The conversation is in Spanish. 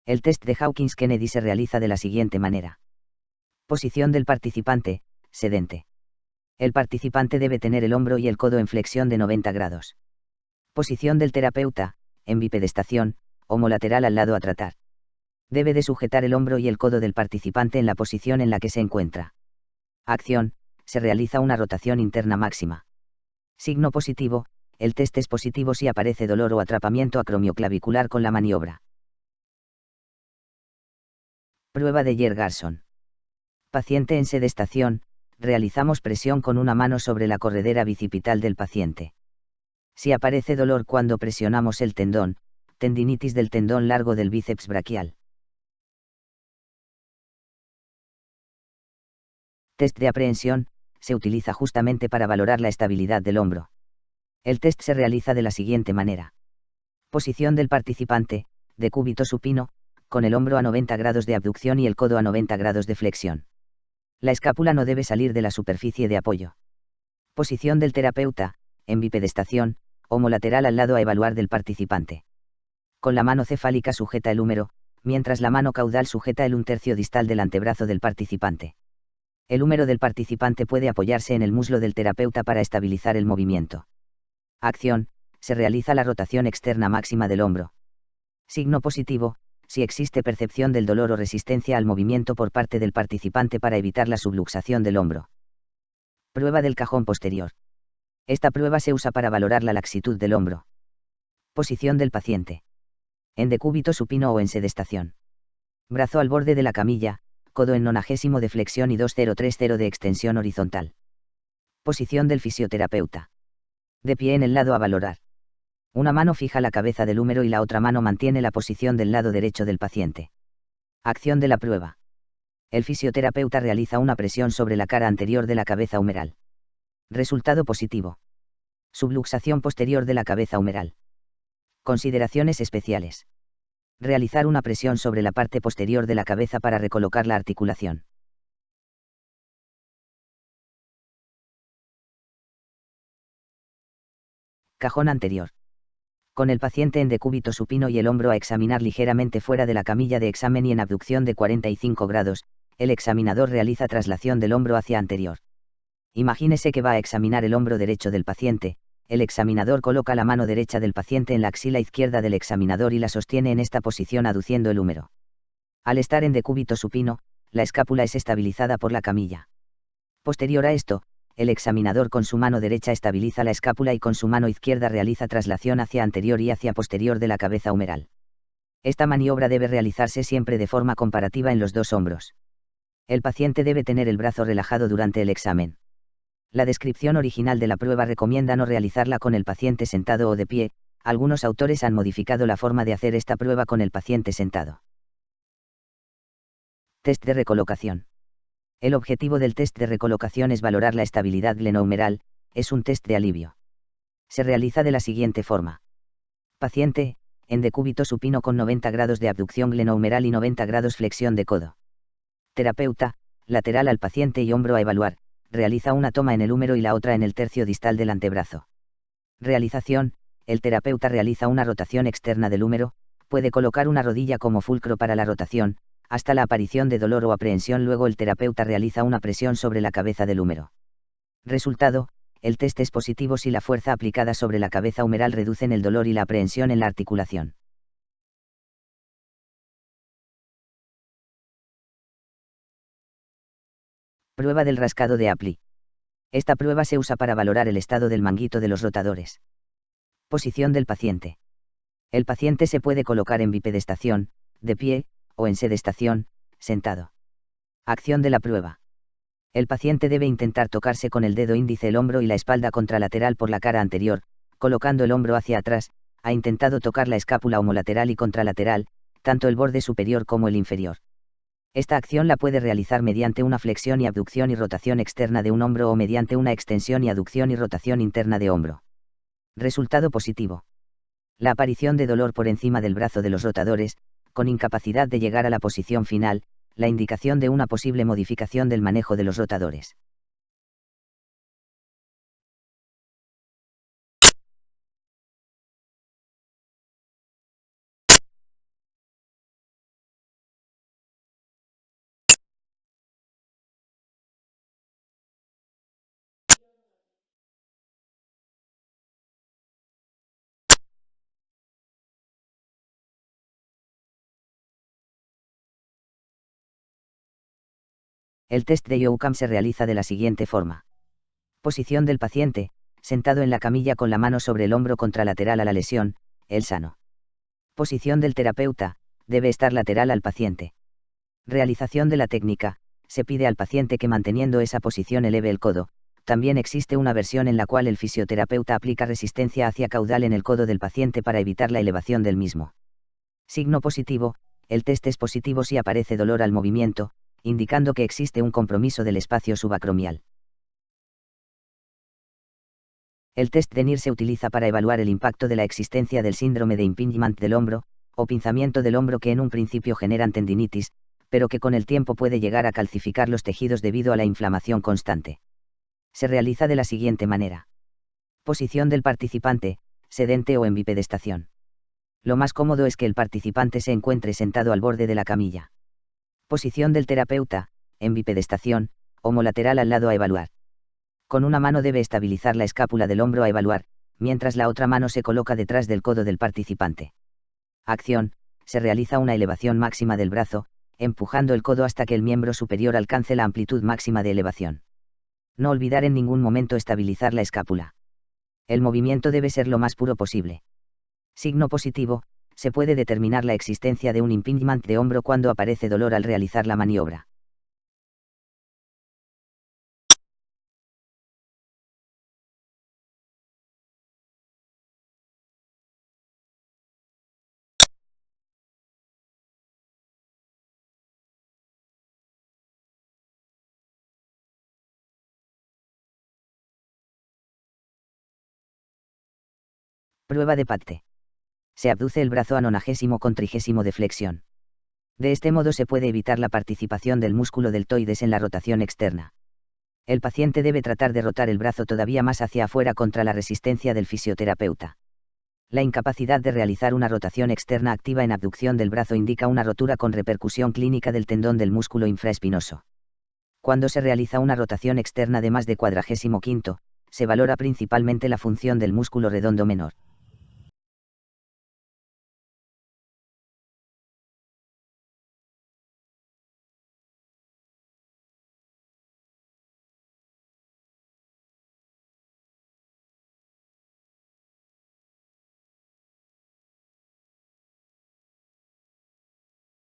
El test de Hawkins-Kennedy se realiza de la siguiente manera. Posición del participante, sedente. El participante debe tener el hombro y el codo en flexión de 90 grados. Posición del terapeuta, en bipedestación, homolateral al lado a tratar. Debe de sujetar el hombro y el codo del participante en la posición en la que se encuentra. Acción, se realiza una rotación interna máxima. Signo positivo, el test es positivo si aparece dolor o atrapamiento acromioclavicular con la maniobra. Prueba de Yergarson. Paciente en sedestación, realizamos presión con una mano sobre la corredera bicipital del paciente. Si aparece dolor cuando presionamos el tendón, tendinitis del tendón largo del bíceps braquial. Test de aprehensión, se utiliza justamente para valorar la estabilidad del hombro. El test se realiza de la siguiente manera. Posición del participante, decúbito supino, con el hombro a 90 grados de abducción y el codo a 90 grados de flexión. La escápula no debe salir de la superficie de apoyo. Posición del terapeuta, en bipedestación, homolateral al lado a evaluar del participante. Con la mano cefálica sujeta el húmero, mientras la mano caudal sujeta el 1/3 distal del antebrazo del participante. El húmero del participante puede apoyarse en el muslo del terapeuta para estabilizar el movimiento. Acción, se realiza la rotación externa máxima del hombro. Signo positivo, si existe percepción del dolor o resistencia al movimiento por parte del participante para evitar la subluxación del hombro. Prueba del cajón posterior. Esta prueba se usa para valorar la laxitud del hombro. Posición del paciente. En decúbito supino o en sedestación. Brazo al borde de la camilla, codo en 90 de flexión y 2030 de extensión horizontal. Posición del fisioterapeuta. De pie en el lado a valorar. Una mano fija la cabeza del húmero y la otra mano mantiene la posición del lado derecho del paciente. Acción de la prueba. El fisioterapeuta realiza una presión sobre la cara anterior de la cabeza humeral. Resultado positivo. Subluxación posterior de la cabeza humeral. Consideraciones especiales. Realizar una presión sobre la parte posterior de la cabeza para recolocar la articulación. Cajón anterior. Con el paciente en decúbito supino y el hombro a examinar ligeramente fuera de la camilla de examen y en abducción de 45 grados, el examinador realiza traslación del hombro hacia anterior. Imagínese que va a examinar el hombro derecho del paciente, el examinador coloca la mano derecha del paciente en la axila izquierda del examinador y la sostiene en esta posición aduciendo el húmero. Al estar en decúbito supino, la escápula es estabilizada por la camilla. Posterior a esto, el examinador con su mano derecha estabiliza la escápula y con su mano izquierda realiza traslación hacia anterior y hacia posterior de la cabeza humeral. Esta maniobra debe realizarse siempre de forma comparativa en los dos hombros. El paciente debe tener el brazo relajado durante el examen. La descripción original de la prueba recomienda no realizarla con el paciente sentado o de pie. Algunos autores han modificado la forma de hacer esta prueba con el paciente sentado. Test de recolocación. El objetivo del test de recolocación es valorar la estabilidad glenohumeral, es un test de alivio. Se realiza de la siguiente forma. Paciente, en decúbito supino con 90 grados de abducción glenohumeral y 90 grados flexión de codo. Terapeuta, lateral al paciente y hombro a evaluar, realiza una toma en el húmero y la otra en el tercio distal del antebrazo. Realización, el terapeuta realiza una rotación externa del húmero, puede colocar una rodilla como fulcro para la rotación, hasta la aparición de dolor o aprehensión. Luego el terapeuta realiza una presión sobre la cabeza del húmero. Resultado, el test es positivo si la fuerza aplicada sobre la cabeza humeral reducen el dolor y la aprehensión en la articulación. Prueba del rascado de Apley. Esta prueba se usa para valorar el estado del manguito de los rotadores. Posición del paciente. El paciente se puede colocar en bipedestación, de pie, o en sedestación, sentado. Acción de la prueba. El paciente debe intentar tocarse con el dedo índice el hombro y la espalda contralateral por la cara anterior, colocando el hombro hacia atrás. Ha intentado tocar la escápula homolateral y contralateral, tanto el borde superior como el inferior. Esta acción la puede realizar mediante una flexión y abducción y rotación externa de un hombro o mediante una extensión y aducción y rotación interna de hombro. Resultado positivo. La aparición de dolor por encima del brazo de los rotadores, con incapacidad de llegar a la posición final, la indicación de una posible modificación del manejo de los rotadores. El test de Youcam se realiza de la siguiente forma. Posición del paciente, sentado en la camilla con la mano sobre el hombro contralateral a la lesión, el sano. Posición del terapeuta, debe estar lateral al paciente. Realización de la técnica, se pide al paciente que manteniendo esa posición eleve el codo. También existe una versión en la cual el fisioterapeuta aplica resistencia hacia caudal en el codo del paciente para evitar la elevación del mismo. Signo positivo, el test es positivo si aparece dolor al movimiento, indicando que existe un compromiso del espacio subacromial. El test de NIR se utiliza para evaluar el impacto de la existencia del síndrome de impingement del hombro, o pinzamiento del hombro que en un principio generan tendinitis, pero que con el tiempo puede llegar a calcificar los tejidos debido a la inflamación constante. Se realiza de la siguiente manera. Posición del participante, sedente o en bipedestación. Lo más cómodo es que el participante se encuentre sentado al borde de la camilla. Posición del terapeuta, en bipedestación, homolateral al lado a evaluar. Con una mano debe estabilizar la escápula del hombro a evaluar, mientras la otra mano se coloca detrás del codo del participante. Acción, se realiza una elevación máxima del brazo, empujando el codo hasta que el miembro superior alcance la amplitud máxima de elevación. No olvidar en ningún momento estabilizar la escápula. El movimiento debe ser lo más puro posible. Signo positivo, se puede determinar la existencia de un impingement de hombro cuando aparece dolor al realizar la maniobra. Prueba de Patte. Se abduce el brazo a 90 con 30 de flexión. De este modo se puede evitar la participación del músculo deltoides en la rotación externa. El paciente debe tratar de rotar el brazo todavía más hacia afuera contra la resistencia del fisioterapeuta. La incapacidad de realizar una rotación externa activa en abducción del brazo indica una rotura con repercusión clínica del tendón del músculo infraespinoso. Cuando se realiza una rotación externa de más de 45, se valora principalmente la función del músculo redondo menor.